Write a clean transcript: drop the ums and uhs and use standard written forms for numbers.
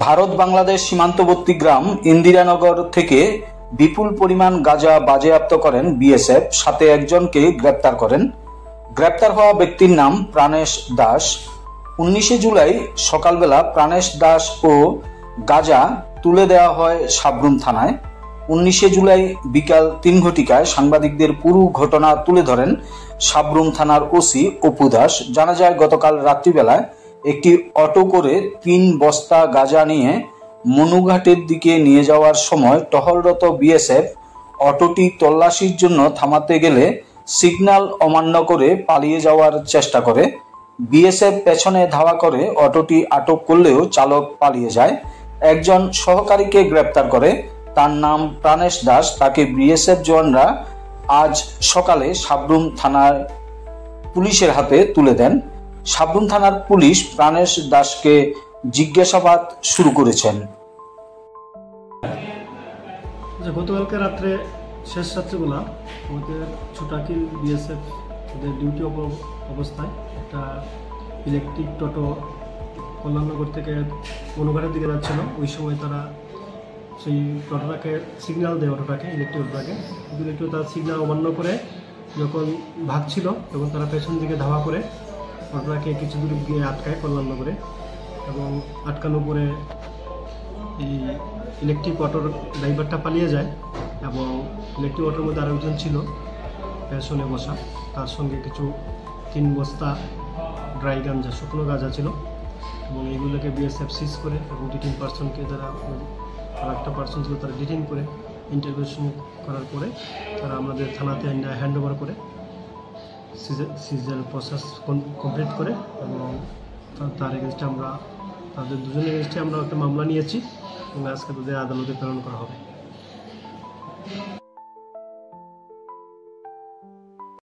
ভারত বাংলাদেশ সীমান্তবর্তী গ্রাম ইন্দিরানগর থেকে বিপুল পরিমাণ গাঁজা বাজেয়াপ্ত করেন বিএসএফ। সাথে একজনকে গ্রেপ্তার করেন। গ্রেপ্তার হওয়া ব্যক্তির নাম প্রাণেশ দাস। 19 জুলাই সকালবেলা প্রাণেশ দাস ও গাঁজা তুলে দেওয়া হয় সাবরুম থানায়। 19 জুলাই বিকাল 3 ঘটিকায় সাংবাদিকদের পুরো ঘটনা তুলে ধরেন সাবরুম থানার ওসি অপু দাস। জানা যায় গতকাল রাত্রিবেলায় একটি অটো করে 3 বস্তা গাঁজা নিয়ে মনুঘাটের দিকে নিয়ে যাওয়ার সময় টহলরত বিএসএফ অটোটি তল্লাশির জন্য থামাতে গেলে সিগন্যাল অমান্য করে পালিয়ে যাওয়ার চেষ্টা করে। বিএসএফ পেছনে ধাওয়া করে অটোটি আটক করলেও চালক পালিয়ে যায়। একজন সহকারীকে গ্রেপ্তার করে, তার নাম প্রাণেশ দাস। তাকে বিএসএফ জওয়ানরা আজ সকালে সাবরুম থানার পুলিশের হাতে তুলে দেন। সাবরুম থানার পুলিশ প্রাণেশ দাসকে জিজ্ঞাসাবাদ শুরু করেছেন। গতকালকে রাত্রে শেষ রাত্রিবেলা আমাদের ছোটাকিল বিএসএফ ওদের ডিউটি অবস্থায় একটা ইলেকট্রিক টোটো কল্যাণনগর থেকে মনুঘাটের দিকে যাচ্ছিল। ওই সময় তারা সেই টোটোটাকে সিগন্যাল দেয়, ইলেকট্রিক অটোটাকে তারা সিগন্যাল অমান্য করে যখন ভাগছিল তখন তারা পেছন দিকে ধাওয়া করে অটোটাকে কিছু দূর গিয়ে আটকায় কল্যাণনগরে, এবং আটকানোর পরে এই ইলেকট্রিক অটোর ড্রাইভারটা পালিয়ে যায় এবং ইলেকট্রিক অটোর মধ্যে আরেকজন ছিল পেছনে বসা, তার সঙ্গে কিছু 3 বস্তা ড্রাই গাঁজা, শুকনো গাঁজা ছিল, এবং এইগুলোকে বিএসএফ সিজ করে এবং ডিটেইন পার্সনকে যারা আর একটা পার্সন ছিল তারা ডিটেইন করে ইন্টারভিউশন করার পরে তারা আমাদের থানাতে হ্যান্ড ওভার করে সিজার প্রসেস কমপ্লিট করে, এবং তার এগেনস্টে তাদের দুজনের এগেনস্টে আমরা একটা মামলা নিয়েছি এবং আজকে তাদের আদালতে প্রেরণ করা হবে।